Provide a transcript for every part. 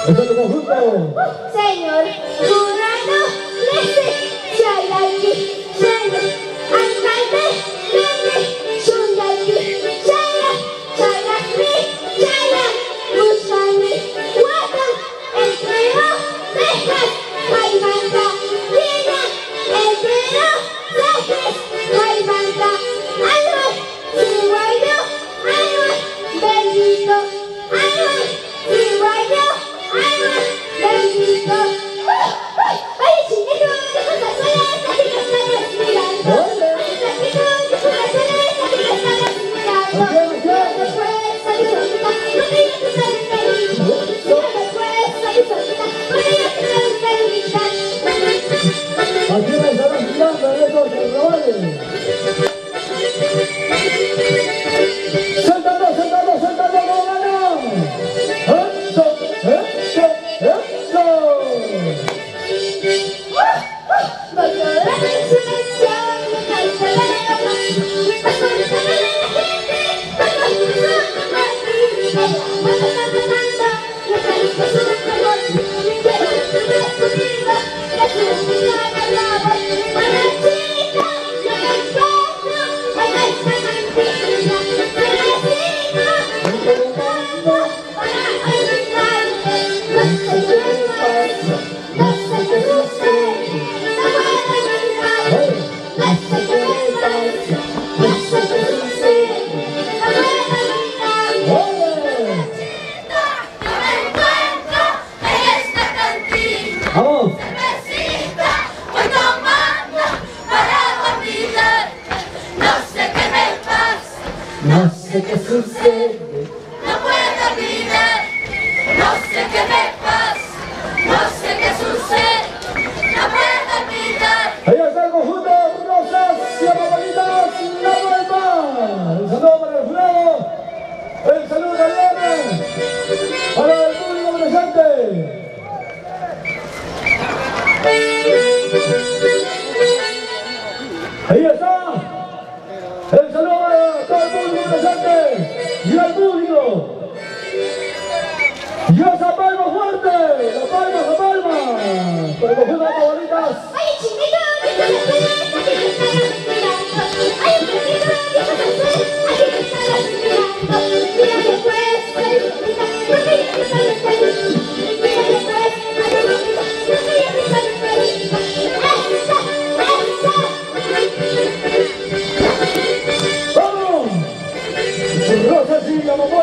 Eso es el conjunto. Señor, jurado, lese, chayaki, chaya, alcalde, lene, chundaki, chaya, chayaki, chaya, buscani, guata, entreno, dejas, bailanta, lina, entreno, dejas, bailanta, algo, ciguayo, algo, bendito, algo, ciguayo, algo, bendito. ¡Ay, chinito! ¡Deja la suela esa que la están respirando! ¡Ay, chinito! ¡Deja la suela esa que la están respirando! Después, salí solita, no te digas que sale perrito. Después, salí solita, no te digas que sale perrito. Aquí me estarán girando en estos carnavales. ¡Sentando, sentando, sentando, no ganó! ¡Eso, eso, eso! No sé qué sucede, no puedo olvidar, no sé qué me pasa, no sé qué sucede, no puedo olvidar. ahí está el conjunto Rosas y Amapolas La Colpa. El saludo para el jurado, el saludo también para el público presente. Ahí está el saludo para todo el público presente y al público. Y esa palma fuerte, la palma, la palma, para el conjunto de Amapolas. ¡Ay, chinito! ¡Deja la suela esa que la están respirando! ¡Ay, chinito! ¡Deja la suela esa que la están respirando! Mira después, salí solita, no te digas que sale perrito. Mira después, salí solita, no te digas que sale perrito. ¡Esa! ¡Esa! ¡Vamos! Rosas y Amapolas.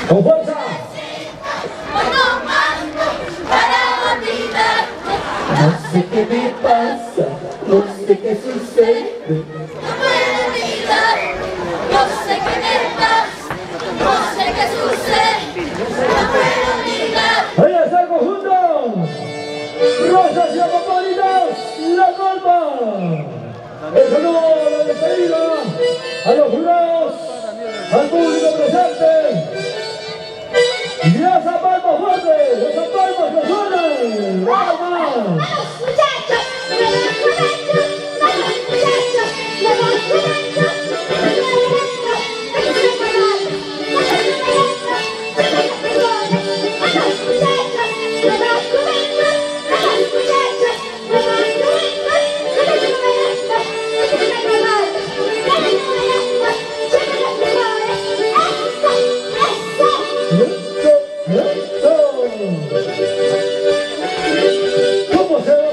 ¡Con fuerza! No sé qué me pasa, no sé qué sucede. No puedo olvidar, no sé qué me pasa, no sé qué sucede, no puedo olvidar. ¡Ahí está el conjunto! ¡Rosas y Amapolas La Colpa! El saludo a la despedida, a los jurados, al público presente. Y a esa palma fuerte, esa palma que suene. ¡Vamos! ¿Cómo se ve?